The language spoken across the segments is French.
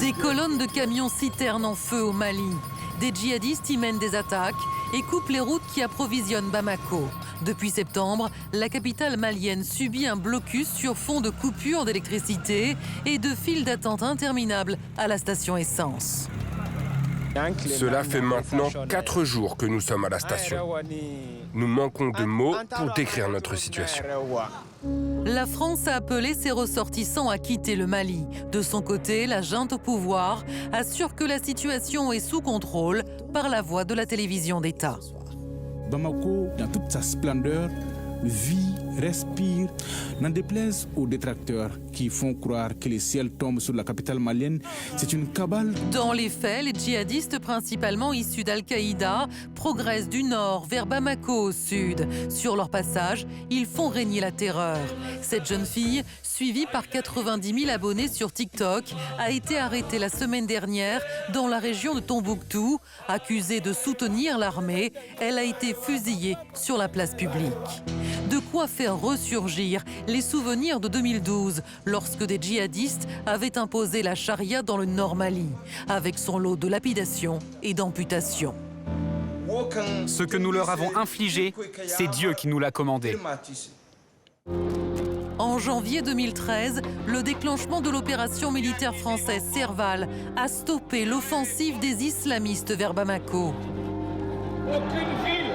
Des colonnes de camions-citernes en feu au Mali. Des djihadistes y mènent des attaques et coupent les routes qui approvisionnent Bamako. Depuis septembre, la capitale malienne subit un blocus sur fond de coupures d'électricité et de files d'attente interminables à la station essence. Cela fait maintenant 4 jours que nous sommes à la station. Nous manquons de mots pour décrire notre situation. La France a appelé ses ressortissants à quitter le Mali. De son côté, la junte au pouvoir assure que la situation est sous contrôle par la voix de la télévision d'État. Bamako, dans toute sa splendeur, vit, respire. N'en déplaise aux détracteurs qui font croire que le ciel tombe sur la capitale malienne, c'est une cabale. Dans les faits, les djihadistes principalement issus d'Al-Qaïda progressent du nord vers Bamako au sud. Sur leur passage, ils font régner la terreur. Cette jeune fille, suivie par 90 000 abonnés sur TikTok, a été arrêtée la semaine dernière dans la région de Tombouctou. Accusée de soutenir l'armée, elle a été fusillée sur la place publique. De quoi faire ressurgir les souvenirs de 2012, lorsque des djihadistes avaient imposé la charia dans le Nord Mali, avec son lot de lapidations et d'amputations. Ce que nous leur avons infligé, c'est Dieu qui nous l'a commandé. En janvier 2013, le déclenchement de l'opération militaire française Serval a stoppé l'offensive des islamistes vers Bamako. Aucune ville,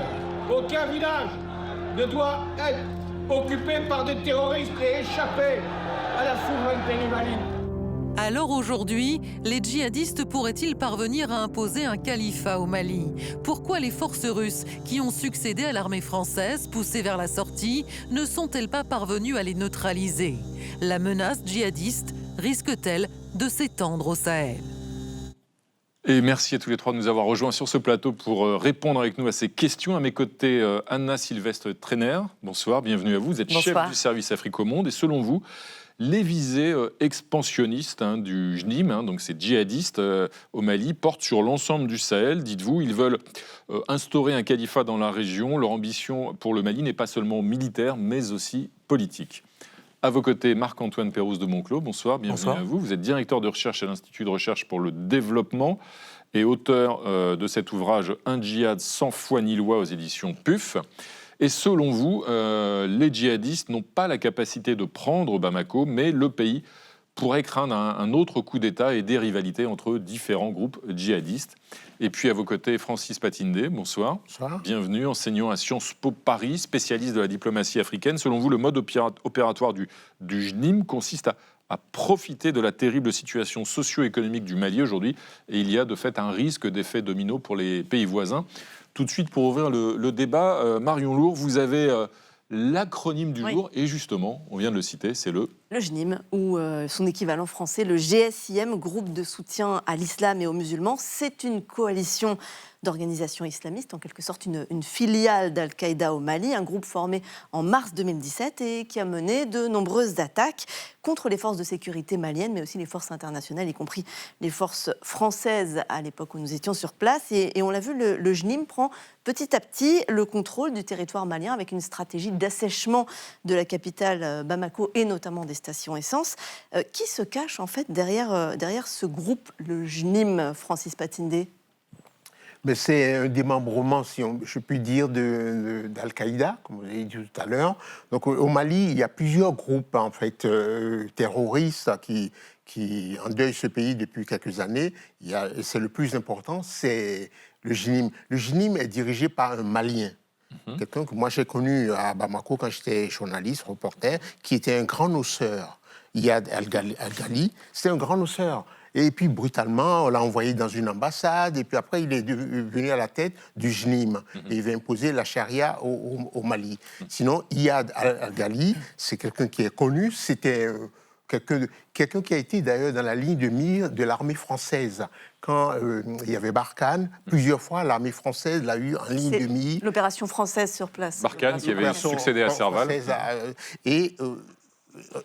aucun village ne doit être occupé par des terroristes et échapper à la souveraineté malienne. Alors aujourd'hui, les djihadistes pourraient-ils parvenir à imposer un califat au Mali? Pourquoi les forces russes, qui ont succédé à l'armée française, poussées vers la sortie, ne sont-elles pas parvenues à les neutraliser? La menace djihadiste risque-t-elle de s'étendre au Sahel? Et merci à tous les trois de nous avoir rejoints sur ce plateau pour répondre avec nous à ces questions. À mes côtés, Anna Sylvestre Trainer. Bonsoir, bienvenue à vous. Vous êtes chef du service Afrique au Monde. Et selon vous, les visées expansionnistes du JNIM, donc ces djihadistes au Mali, portent sur l'ensemble du Sahel. Dites-vous, ils veulent instaurer un califat dans la région. Leur ambition pour le Mali n'est pas seulement militaire, mais aussi politique. À vos côtés, Marc-Antoine Pérouse de Monclos. Bonsoir, bienvenue à vous. Vous êtes directeur de recherche à l'Institut de recherche pour le développement et auteur de cet ouvrage « Un djihad sans foi ni loi » aux éditions PUF. Et selon vous, les djihadistes n'ont pas la capacité de prendre Bamako, mais le pays pourrait craindre un autre coup d'État et des rivalités entre différents groupes djihadistes. Et puis à vos côtés, Francis Patindé, bonsoir. Bonsoir. Bienvenue, enseignant à Sciences Po Paris, spécialiste de la diplomatie africaine. Selon vous, le mode opératoire du JNIM consiste à profiter de la terrible situation socio-économique du Mali aujourd'hui. Et il y a de fait un risque d'effet domino pour les pays voisins. Tout de suite, pour ouvrir le débat, Marion Lourd, vous avez l'acronyme du jour, et justement, on vient de le citer, c'est le JNIM, ou son équivalent français, le GSIM, groupe de soutien à l'islam et aux musulmans. C'est une coalition d'organisations islamistes, en quelque sorte une filiale d'Al-Qaïda au Mali, un groupe formé en mars 2017 et qui a mené de nombreuses attaques contre les forces de sécurité maliennes, mais aussi les forces internationales, y compris les forces françaises à l'époque où nous étions sur place. Et on l'a vu, le JNIM prend petit à petit le contrôle du territoire malien avec une stratégie d'assèchement de la capitale Bamako et notamment des stations essence. Qui se cache en fait derrière ce groupe, le JNIM, Francis Patindé? Mais c'est un démembrement, si je puis dire, d'Al-Qaïda, comme vous avez dit tout à l'heure. Donc au Mali, il y a plusieurs groupes en fait terroristes qui endeuillent ce pays depuis quelques années. Et c'est le plus important, c'est le JNIM. Le JNIM est dirigé par un Malien. Quelqu'un que moi j'ai connu à Bamako quand j'étais journaliste, reporter, qui était un grand noceur. Iyad El-Ghali, c'était un grand noceur. Et puis, brutalement, on l'a envoyé dans une ambassade. Et puis après, il est venu à la tête du JNIM. Et il va imposer la charia au Mali. Sinon, Iyad El-Ghali, c'est quelqu'un qui est connu. C'était quelqu'un qui a été d'ailleurs dans la ligne de mire de l'armée française. Quand il y avait Barkhane, plusieurs fois, l'armée française l'a eu en ligne de mire. L'opération française sur place. Barkhane, qui avait succédé à Serval.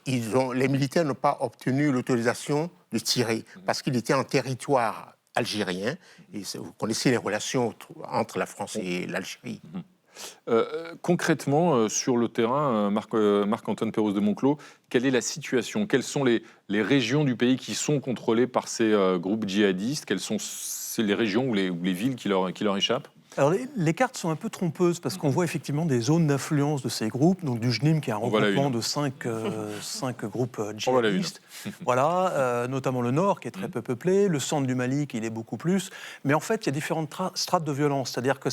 Les militaires n'ont pas obtenu l'autorisation de tirer parce qu'il était en territoire algérien. Et vous connaissez les relations entre la France et l'Algérie. Concrètement, sur le terrain, Marc-Antoine Pérouse de Monclos, quelle est la situation? Quelles sont les régions du pays qui sont contrôlées par ces groupes djihadistes? Quelles sont les régions ou les villes qui leur échappent? Alors les cartes sont un peu trompeuses parce qu'on voit effectivement des zones d'influence de ces groupes, donc du JNIM qui est un regroupement de 5 groupes djihadistes, voilà, notamment le nord qui est très peu peuplé, le centre du Mali qui l'est beaucoup plus, mais en fait il y a différentes strates de violence, c'est-à-dire que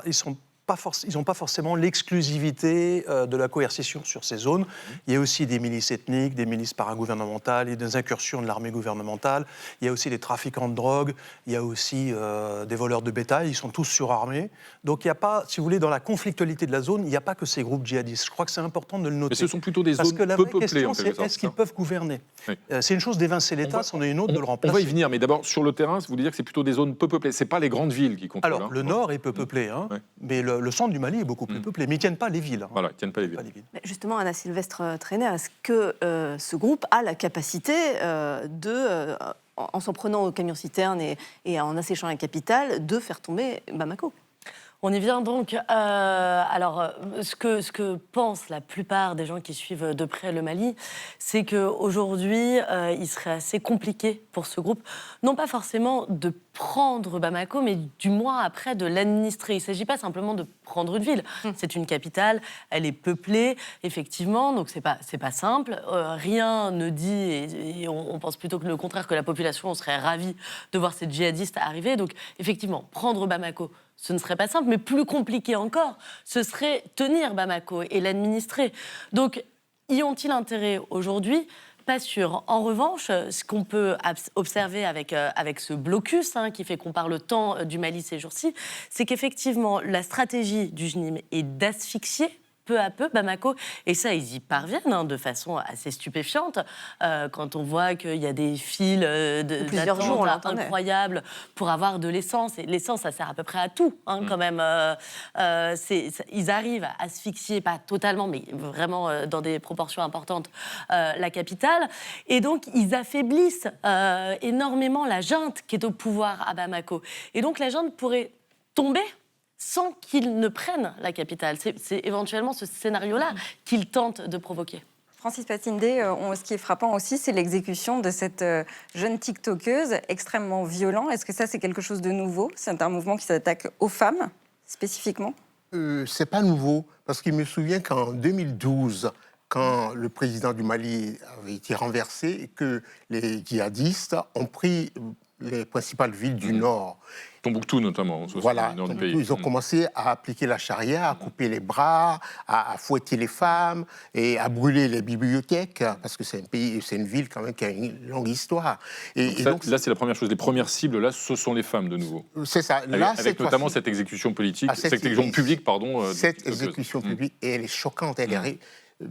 ils n'ont pas forcément l'exclusivité de la coercition sur ces zones. Il y a aussi des milices ethniques, des milices paragouvernementales, il y a des incursions de l'armée gouvernementale, il y a aussi des trafiquants de drogue, il y a aussi des voleurs de bétail, ils sont tous surarmés. Donc il n'y a pas, si vous voulez, dans la conflictualité de la zone, il n'y a pas que ces groupes djihadistes. Je crois que c'est important de le noter. Mais ce sont plutôt des zones peu peuplées. Parce que la vraie question, c'est est-ce qu'ils peuvent gouverner? C'est une chose d'évincer l'État, c'en est une autre de le remplacer. On va y venir, mais d'abord, sur le terrain, vous voulez dire que c'est plutôt des zones peu peuplées. Ce n'est pas les grandes villes qui contrôlent. Alors, le nord est peu peuplé, mais le centre du Mali est beaucoup plus peuplé, mais ils ne tiennent pas les villes. Voilà, ils ne tiennent pas les villes. Mais justement, Anna Sylvestre Trainer, est-ce que ce groupe a la capacité en s'en prenant aux camions-citernes et en asséchant la capitale, de faire tomber Bamako? On y vient donc. Alors, ce que pensent la plupart des gens qui suivent de près le Mali, c'est qu'aujourd'hui, il serait assez compliqué pour ce groupe, non pas forcément de prendre Bamako, mais du moins après de l'administrer. Il ne s'agit pas simplement de prendre une ville. C'est une capitale, elle est peuplée, effectivement, donc c'est pas simple. Rien ne dit, et on pense plutôt que le contraire, que la population serait ravie de voir ces djihadistes arriver. Donc, effectivement, prendre Bamako, ce ne serait pas simple, mais plus compliqué encore, ce serait tenir Bamako et l'administrer. Donc, y ont-ils intérêt aujourd'hui ? Pas sûr. En revanche, ce qu'on peut observer avec ce blocus, qui fait qu'on parle tant du Mali ces jours-ci, c'est qu'effectivement, la stratégie du JNIM est d'asphyxier peu à peu Bamako, et ça, ils y parviennent de façon assez stupéfiante. Quand on voit qu'il y a des files plusieurs jours incroyables pour avoir de l'essence, et l'essence, ça sert à peu près à tout, quand même. Ils arrivent à asphyxier, pas totalement, mais vraiment dans des proportions importantes, la capitale, et donc ils affaiblissent énormément la junte qui est au pouvoir à Bamako. Et donc la junte pourrait tomber sans qu'ils ne prennent la capitale. C'est éventuellement ce scénario-là qu'ils tentent de provoquer. Francis Patinde, ce qui est frappant aussi, c'est l'exécution de cette jeune TikTokeuse extrêmement violente. Est-ce que ça, c'est quelque chose de nouveau? C'est un mouvement qui s'attaque aux femmes, spécifiquement? C'est pas nouveau, parce qu'il me souvient qu'en 2012, quand le président du Mali avait été renversé et que les djihadistes ont pris les principales villes du Nord. Tombouctou notamment. Voilà, dans le pays. Ils ont commencé à appliquer la charia, à couper les bras, à fouetter les femmes et à brûler les bibliothèques, parce que c'est une ville quand même qui a une longue histoire. Donc là, c'est la première chose. Les premières cibles, là, ce sont les femmes de nouveau. C'est ça. Là, avec notamment cette exécution politique, cette exécution publique, pardon. Cette exécution publique, et elle est choquante,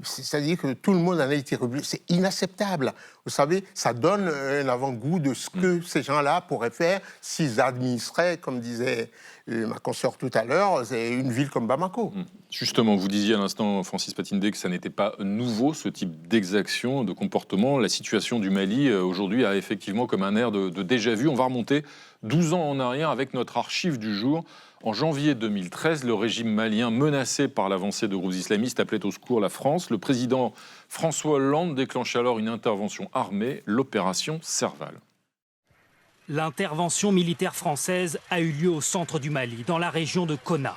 c'est-à-dire que tout le monde en a été rebuté. C'est inacceptable. Vous savez, ça donne un avant-goût de ce que ces gens-là pourraient faire s'ils administraient, comme disait ma consoeur tout à l'heure, une ville comme Bamako. Justement, vous disiez à l'instant, Francis Patinde, que ça n'était pas nouveau, ce type d'exaction, de comportement. La situation du Mali, aujourd'hui, a effectivement comme un air de déjà-vu. On va remonter 12 ans en arrière avec notre archive du jour. En janvier 2013, le régime malien, menacé par l'avancée de groupes islamistes, appelait au secours la France. Le président François Hollande déclenche alors une intervention armée, l'opération Serval. L'intervention militaire française a eu lieu au centre du Mali, dans la région de Konna.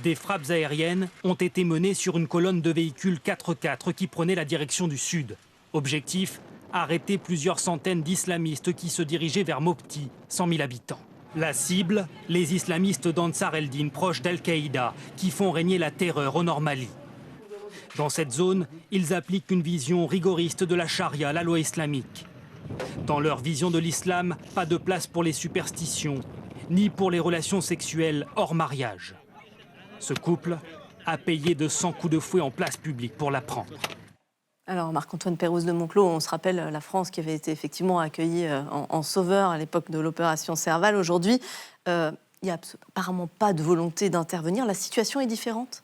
Des frappes aériennes ont été menées sur une colonne de véhicules 4x4 qui prenaient la direction du sud. Objectif, arrêter plusieurs centaines d'islamistes qui se dirigeaient vers Mopti, 100 000 habitants. La cible, les islamistes d'Ansar el-Din, proches d'Al-Qaïda, qui font régner la terreur au nord Mali. Dans cette zone, ils appliquent une vision rigoriste de la charia, la loi islamique. Dans leur vision de l'islam, pas de place pour les superstitions, ni pour les relations sexuelles hors mariage. Ce couple a payé de 100 coups de fouet en place publique pour l'apprendre. Alors, Marc-Antoine Pérouse de Monclos, on se rappelle la France qui avait été effectivement accueillie en sauveur à l'époque de l'opération Serval. Aujourd'hui, il n'y a apparemment pas de volonté d'intervenir. La situation est différente ?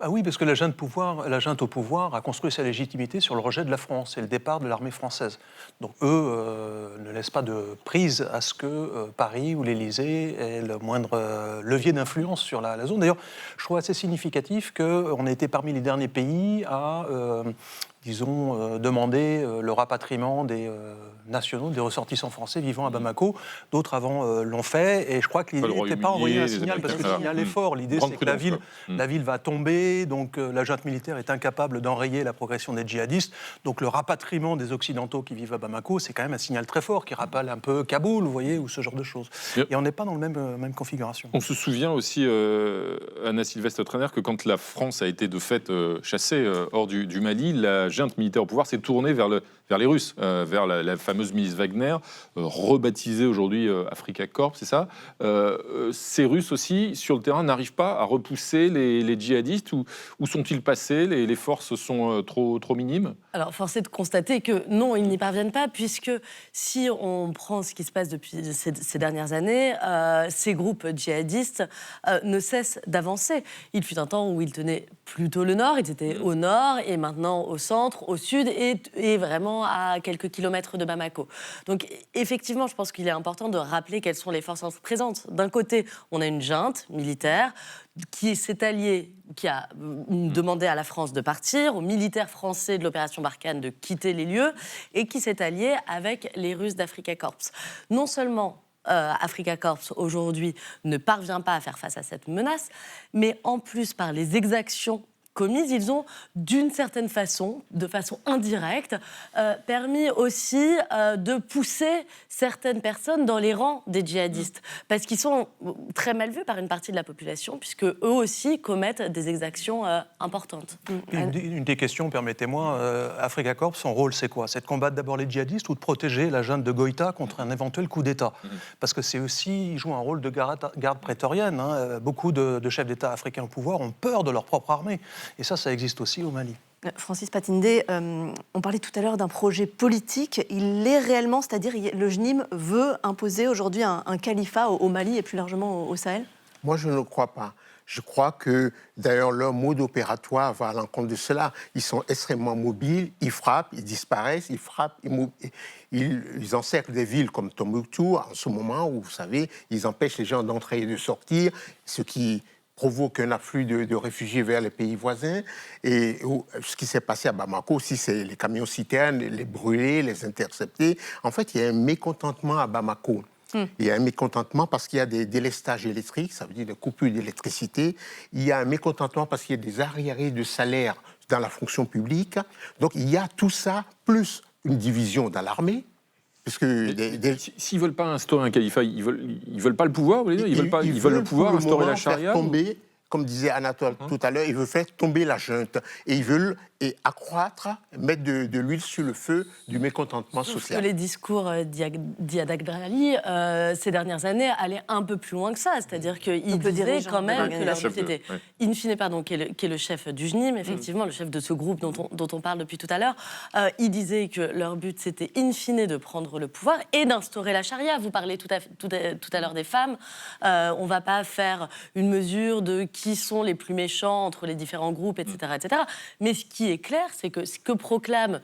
Oui, parce que la junte au pouvoir a construit sa légitimité sur le rejet de la France et le départ de l'armée française. Donc eux ne laissent pas de prise à ce que Paris ou l'Élysée ait le moindre levier d'influence sur la zone. D'ailleurs, je trouve assez significatif qu'on ait été parmi les derniers pays à demander le rapatriement des nationaux, des ressortissants français vivant à Bamako. D'autres avant l'ont fait, et je crois que l'idée n'était pas envoyer un signal, parce que le signal est fort. L'idée, c'est que la ville va tomber, donc la junte militaire est incapable d'enrayer la progression des djihadistes. Donc le rapatriement des Occidentaux qui vivent à Bamako, c'est quand même un signal très fort, qui rappelle un peu Kaboul, vous voyez, ou ce genre de choses. Et on n'est pas dans la même configuration. On se souvient aussi, Anna Sylvestre Trainer, que quand la France a été de fait chassée hors du Mali, la junte militaire au pouvoir s'est tournée vers les Russes, vers la fameuse milice Wagner, rebaptisée aujourd'hui Africa Corps, c'est ça. Ces Russes aussi, sur le terrain, n'arrivent pas à repousser les djihadistes, où sont-ils passés? Les forces sont trop minimes? Alors, force est de constater que non, ils n'y parviennent pas, puisque si on prend ce qui se passe depuis ces dernières années, ces groupes djihadistes ne cessent d'avancer. Il fut un temps où ils tenaient plutôt le nord, ils étaient au nord, et maintenant au centre, au sud, et vraiment à quelques kilomètres de Bamako. Donc, effectivement, je pense qu'il est important de rappeler quelles sont les forces présentes. D'un côté, on a une junte militaire qui s'est alliée, qui a demandé à la France de partir, aux militaires français de l'opération Barkhane de quitter les lieux, et qui s'est alliée avec les Russes d'Africa Corps. Non seulement Africa Corps, aujourd'hui, ne parvient pas à faire face à cette menace, mais en plus, par les exactions commises, ils ont, d'une certaine façon, de façon indirecte, permis aussi de pousser certaines personnes dans les rangs des djihadistes. Parce qu'ils sont très mal vus par une partie de la population, puisque eux aussi commettent des exactions importantes. Une des questions, permettez-moi, Africa Corps, son rôle, c'est quoi? C'est de combattre d'abord les djihadistes ou de protéger la junte de Goïta contre un éventuel coup d'État? Parce que c'est aussi, ils jouent un rôle de garde prétorienne. Beaucoup de chefs d'État africains au pouvoir ont peur de leur propre armée. Et ça existe aussi au Mali. Francis Patindé, on parlait tout à l'heure d'un projet politique. Il l'est réellement, c'est-à-dire le JNIM veut imposer aujourd'hui un califat au Mali et plus largement au Sahel? Moi, je ne crois pas. Je crois que, d'ailleurs, leur mode opératoire va à l'encontre de cela. Ils sont extrêmement mobiles, ils frappent, ils disparaissent, ils frappent, ils encerclent des villes comme Tombouctou, en ce moment où, vous savez, ils empêchent les gens d'entrer et de sortir, ce qui provoque un afflux de réfugiés vers les pays voisins. Et ce qui s'est passé à Bamako aussi, c'est les camions-citernes, les brûler, les intercepter. En fait, il y a un mécontentement à Bamako. Il y a un mécontentement parce qu'il y a des délestages électriques, ça veut dire des coupures d'électricité. Il y a un mécontentement parce qu'il y a des arriérés de salaire dans la fonction publique. Donc il y a tout ça, plus une division dans l'armée. S'ils ne veulent pas instaurer un califat, ils veulent pas le pouvoir, vous voulez dire? Ils veulent le pouvoir, instaurer la charia? Tomber, comme disait Anatole tout à l'heure, ils veulent faire tomber la junte. Et ils veulent accroître, mettre de l'huile sur le feu du mécontentement social. Les discours d'Iad-Drali ces dernières années allaient un peu plus loin que ça. C'est-à-dire qu'il disait quand même que leur but était in fine, qui est le chef du JNIM, effectivement, le chef de ce groupe dont on parle depuis tout à l'heure. Il disait que leur but, c'était in fine de prendre le pouvoir et d'instaurer la charia. Vous parlez tout à l'heure des femmes. On ne va pas faire une mesure de qui sont les plus méchants entre les différents groupes, etc. etc. Mais ce qui est clair, c'est que ce que proclame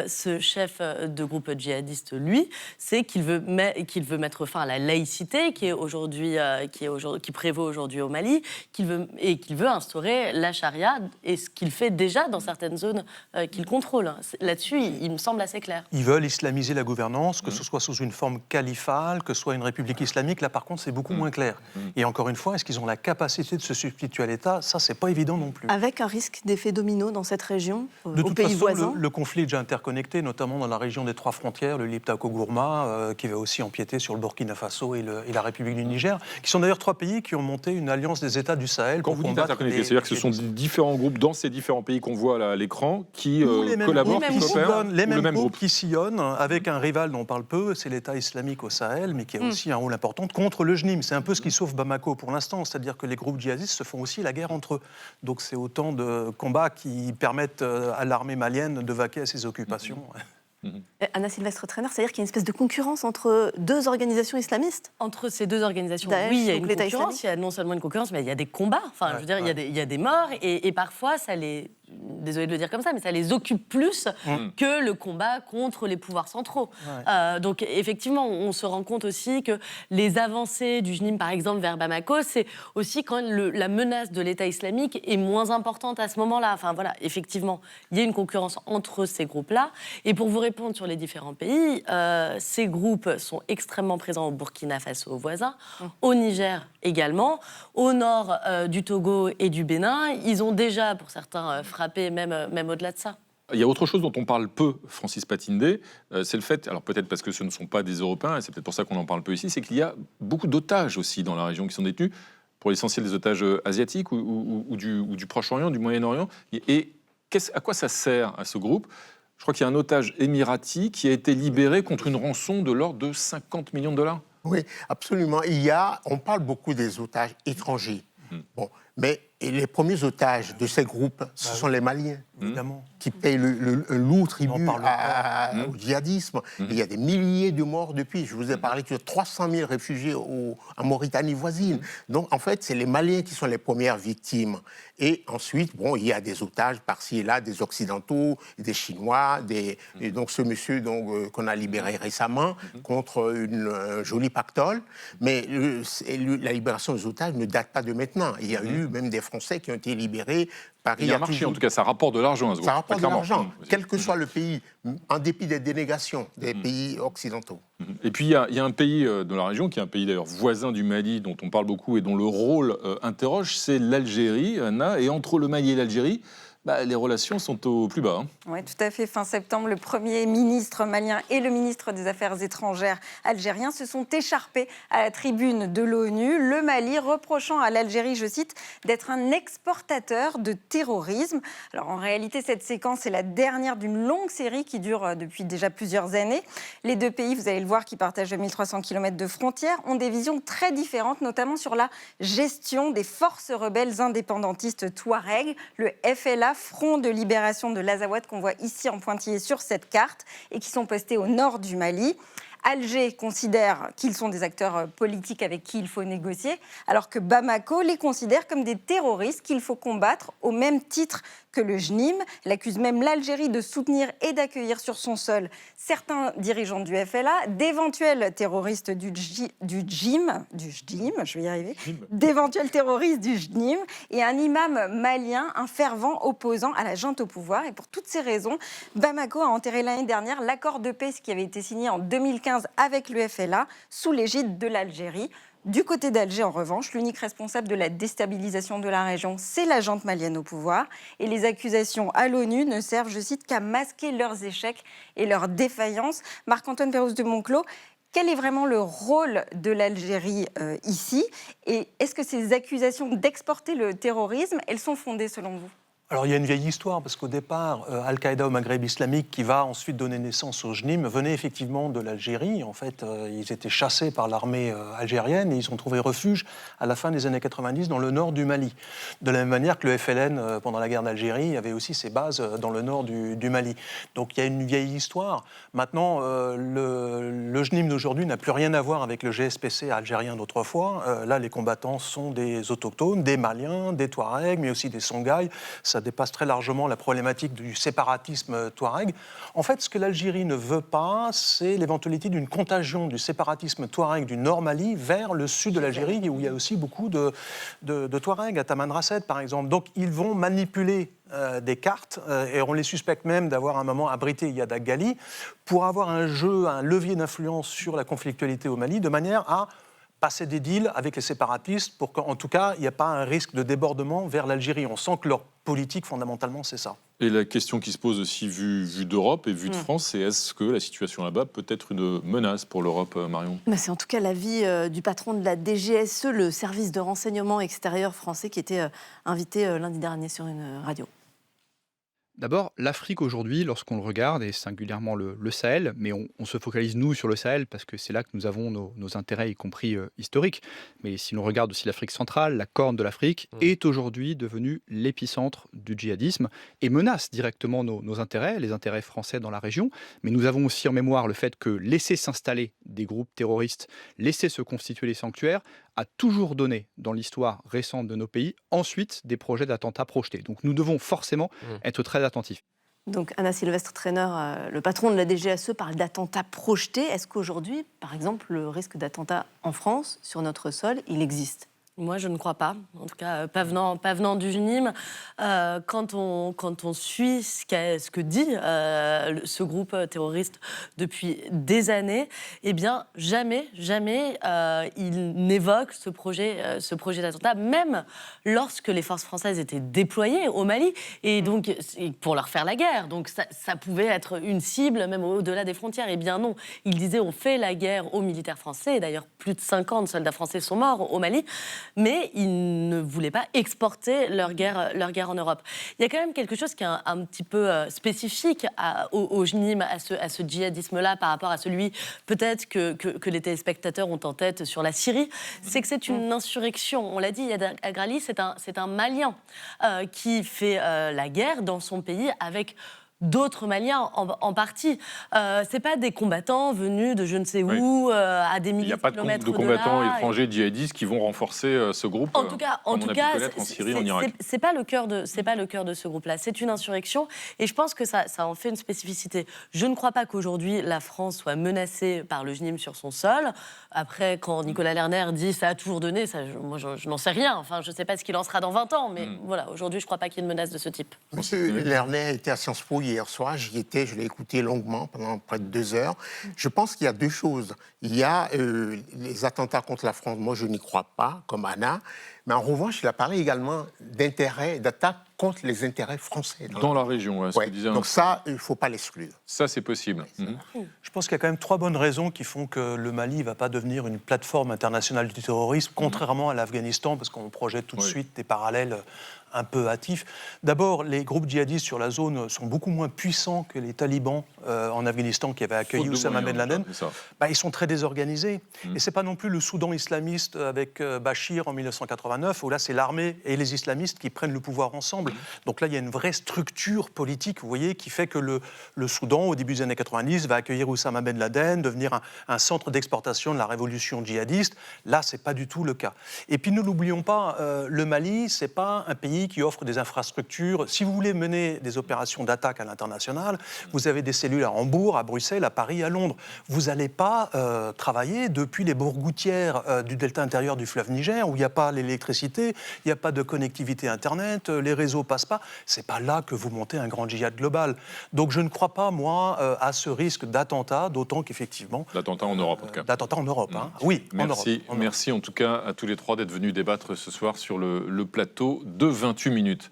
ce chef de groupe djihadiste, lui, c'est qu'il veut mettre fin à la laïcité qui prévaut aujourd'hui au Mali, qu'il veut instaurer la charia, et ce qu'il fait déjà dans certaines zones qu'il contrôle. Là-dessus, il me semble assez clair. Ils veulent islamiser la gouvernance, que ce soit sous une forme califale, que ce soit une république islamique. Là, par contre, c'est beaucoup moins clair. Et encore une fois, est-ce qu'ils ont la capacité de se substituer à l'État? Ça, c'est pas évident non plus. Avec un risque d'effet domino dans cette région, de aux pays voisins. Le conflit est déjà interconnecté, notamment dans la région des trois frontières, le Liptako-Gourma, qui va aussi empiéter sur le Burkina Faso et la République du Niger, qui sont d'ailleurs trois pays qui ont monté une alliance des États du Sahel. Quand vous dites interconnecté, c'est-à-dire que ce sont différents groupes dans ces différents pays qu'on voit à l'écran qui collaborent, qui coopèrent, les mêmes groupes qui sillonnent avec un rival dont on parle peu, c'est l'État islamique au Sahel, mais qui a aussi un rôle important contre le JNIM. C'est un peu ce qui sauve Bamako pour l'instant, c'est-à-dire que les groupes djihadistes se font aussi la guerre entre eux. Donc c'est autant de combats qui permettent à l'armée malienne de vaquer à ses occupations. Anna Sylvestre Trainer, c'est-à-dire qu'il y a une espèce de concurrence entre deux organisations islamistes? Entre ces deux organisations, Daesh, oui, il y a une l'État concurrence. islamique. Il y a non seulement une concurrence, mais il y a des combats. Enfin, je veux dire, il y a des morts et parfois, ça les... Désolée de le dire comme ça, mais ça les occupe plus que le combat contre les pouvoirs centraux. Donc, effectivement, on se rend compte aussi que les avancées du JNIM, par exemple, vers Bamako, c'est aussi quand la menace de l'État islamique est moins importante à ce moment-là. Enfin, voilà, effectivement, il y a une concurrence entre ces groupes-là. Et pour vous répondre sur les différents pays, ces groupes sont extrêmement présents au Burkina Faso, aux voisins, au Niger également, au nord du Togo et du Bénin. Ils ont déjà, pour certains, frappé même au-delà de ça. Il y a autre chose dont on parle peu, Francis Patindé, c'est le fait, alors peut-être parce que ce ne sont pas des Européens, et c'est peut-être pour ça qu'on en parle peu ici, c'est qu'il y a beaucoup d'otages aussi dans la région qui sont détenus, pour l'essentiel des otages asiatiques ou du Proche-Orient, du Moyen-Orient. Et à quoi ça sert à ce groupe ? Je crois qu'il y a un otage émirati qui a été libéré contre une rançon de l'ordre de 50 millions de dollars. Oui, absolument. On parle beaucoup des otages étrangers. Bon, mais les premiers otages de ces groupes, ce sont les Maliens, évidemment, qui payent le lourd tribut au djihadisme. Il y a des milliers de morts depuis. Je vous ai parlé de 300 000 réfugiés en Mauritanie voisine. Donc, en fait, c'est les Maliens qui sont les premières victimes. Et ensuite, bon, il y a des otages par-ci et là, des Occidentaux, des Chinois, et donc ce monsieur qu'on a libéré récemment contre un joli pactole. Mais la libération des otages ne date pas de maintenant. Il y a eu même des Français qui ont été libérés. Il y a un marché, en tout cas, ça rapporte de l'argent à ce groupe. Ça rapporte de l'argent, quel que soit le pays, en dépit des dénégations des pays occidentaux. Et puis, il y a un pays dans la région, qui est un pays d'ailleurs voisin du Mali, dont on parle beaucoup et dont le rôle interroge, c'est l'Algérie, Anna. Et entre le Mali et l'Algérie, les relations sont au plus bas. Oui, tout à fait. Fin septembre, le Premier ministre malien et le ministre des Affaires étrangères algérien se sont écharpés à la tribune de l'ONU, le Mali reprochant à l'Algérie, je cite, d'être un exportateur de terrorisme. Alors en réalité, cette séquence est la dernière d'une longue série qui dure depuis déjà plusieurs années. Les deux pays, vous allez le voir, qui partagent 1300 km de frontières, ont des visions très différentes, notamment sur la gestion des forces rebelles indépendantistes Touareg, le FLA, Front de libération de l'Azawad, qu'on voit ici en pointillé sur cette carte, et qui sont postés au nord du Mali. Alger considère qu'ils sont des acteurs politiques avec qui il faut négocier, alors que Bamako les considère comme des terroristes qu'il faut combattre au même titre que le JNIM. Elle accuse même l'Algérie de soutenir et d'accueillir sur son sol certains dirigeants du FLA, d'éventuels terroristes du JNIM, je vais y arriver, d'éventuels terroristes du JNIM, et un imam malien, un fervent opposant à la junte au pouvoir. Et pour toutes ces raisons, Bamako a enterré l'année dernière l'accord de paix qui avait été signé en 2015 avec le FLA, sous l'égide de l'Algérie. Du côté d'Alger, en revanche, l'unique responsable de la déstabilisation de la région, c'est la junte malienne au pouvoir. Et les accusations à l'ONU ne servent, je cite, qu'à masquer leurs échecs et leurs défaillances. Marc-Antoine Pérouse de Monclos, quel est vraiment le rôle de l'Algérie ici? Et est-ce que ces accusations d'exporter le terrorisme, elles sont fondées selon vous? Alors il y a une vieille histoire, parce qu'au départ, Al-Qaïda au Maghreb islamique, qui va ensuite donner naissance au JNIM, venait effectivement de l'Algérie. En fait, ils étaient chassés par l'armée algérienne et ils ont trouvé refuge à la fin des années 90 dans le nord du Mali. De la même manière que le FLN, pendant la guerre d'Algérie, avait aussi ses bases dans le nord du Mali. Donc il y a une vieille histoire. Maintenant, le JNIM d'aujourd'hui n'a plus rien à voir avec le GSPC algérien d'autrefois. Là, les combattants sont des autochtones, des Maliens, des Touaregs, mais aussi des Songhai. Ça dépasse très largement la problématique du séparatisme touareg. En fait, ce que l'Algérie ne veut pas, c'est l'éventualité d'une contagion du séparatisme touareg du Nord Mali vers le sud de l'Algérie, où il y a aussi beaucoup de Touaregs, à Tamanrasset par exemple. Donc ils vont manipuler des cartes, et on les suspecte même d'avoir à un moment abrité Yada Ghali, pour avoir un levier d'influence sur la conflictualité au Mali, de manière à passer des deals avec les séparatistes pour qu'en tout cas, il n'y ait pas un risque de débordement vers l'Algérie. On sent que leur politique, fondamentalement, c'est ça. Et la question qui se pose aussi, vue d'Europe et vue de France, c'est est-ce que la situation là-bas peut être une menace pour l'Europe, Marion ? C'est en tout cas l'avis du patron de la DGSE, le service de renseignement extérieur français, qui était invité lundi dernier sur une radio. D'abord, l'Afrique aujourd'hui, lorsqu'on le regarde, et singulièrement le Sahel, mais on se focalise nous sur le Sahel parce que c'est là que nous avons nos intérêts, y compris historiques. Mais si l'on regarde aussi l'Afrique centrale, la Corne de l'Afrique est aujourd'hui devenue l'épicentre du djihadisme et menace directement nos intérêts, les intérêts français dans la région. Mais nous avons aussi en mémoire le fait que laisser s'installer des groupes terroristes, laisser se constituer des sanctuaires, a toujours donné dans l'histoire récente de nos pays ensuite des projets d'attentats projetés. Donc nous devons forcément être très attentifs. Donc Anna Sylvestre-Trainer, le patron de la DGSE, parle d'attentats projetés. Est-ce qu'aujourd'hui, par exemple, le risque d'attentat en France, sur notre sol, il existe ? Moi, je ne crois pas. En tout cas, pas venant du JNIM. Quand on suit ce que dit ce groupe terroriste depuis des années, eh bien, jamais il n'évoque ce projet d'attentat, même lorsque les forces françaises étaient déployées au Mali, et donc pour leur faire la guerre. Donc ça pouvait être une cible, même au-delà des frontières. Eh bien non, il disait on fait la guerre aux militaires français. Et d'ailleurs, plus de 50 soldats français sont morts au Mali. Mais ils ne voulaient pas exporter leur guerre en Europe. Il y a quand même quelque chose qui est un petit peu spécifique au JNIM, à ce djihadisme-là, par rapport à celui peut-être que les téléspectateurs ont en tête sur la Syrie, c'est que c'est une insurrection. On l'a dit, Yad Aghali, c'est un Malien qui fait la guerre dans son pays avec d'autres Maliens en partie. C'est pas des combattants venus de je ne sais où, à des milliers de kilomètres de là. Il n'y a pas de combattants étrangers djihadistes qui vont renforcer ce groupe. En tout cas, en Syrie, en Irak. C'est pas le cœur de ce groupe-là. C'est une insurrection, et je pense que ça en fait une spécificité. Je ne crois pas qu'aujourd'hui la France soit menacée par le JNIM sur son sol. Après, quand Nicolas Lerner dit ça a toujours donné, moi je n'en sais rien. Enfin, je ne sais pas ce qu'il en sera dans 20 ans, mais voilà, aujourd'hui je ne crois pas qu'il y ait une menace de ce type. Monsieur Lerner était à Sciences Po hier soir, j'y étais, je l'ai écouté longuement pendant près de 2 heures. Je pense qu'il y a 2 choses. Il y a les attentats contre la France, moi je n'y crois pas, comme Anna, mais en revanche, il a parlé également d'attaques contre les intérêts français. Dans la région, donc ça, il ne faut pas l'exclure. Ça, c'est possible. Je pense qu'il y a quand même 3 bonnes raisons qui font que le Mali ne va pas devenir une plateforme internationale du terrorisme, contrairement à l'Afghanistan, parce qu'on projette tout de suite des parallèles un peu hâtifs. D'abord, les groupes djihadistes sur la zone sont beaucoup moins puissants que les talibans en Afghanistan qui avaient accueilli Oussama Ben Laden. Ils sont très désorganisés. Et ce n'est pas non plus le Soudan islamiste avec Bachir en 1989, où là, c'est l'armée et les islamistes qui prennent le pouvoir ensemble. Donc là, il y a une vraie structure politique, vous voyez, qui fait que le Soudan, au début des années 90, va accueillir Oussama Ben Laden, devenir un centre d'exportation de la révolution djihadiste. Là, ce n'est pas du tout le cas. Et puis, ne l'oublions pas, le Mali, ce n'est pas un pays qui offre des infrastructures. Si vous voulez mener des opérations d'attaque à l'international, vous avez des cellules à Hambourg, à Bruxelles, à Paris, à Londres. Vous n'allez pas travailler depuis les bourgoutières du delta intérieur du fleuve Niger, où il n'y a pas l'électricité, il n'y a pas de connectivité Internet, les réseaux passent pas. C'est pas là que vous montez un grand djihad global. Donc je ne crois pas, moi, à ce risque d'attentat, d'autant qu'effectivement... D'attentat en Europe, en tout cas. D'attentat en Europe, hein. Oui, merci, en Europe. Merci en tout cas à tous les 3 d'être venus débattre ce soir sur le plateau de 28 minutes.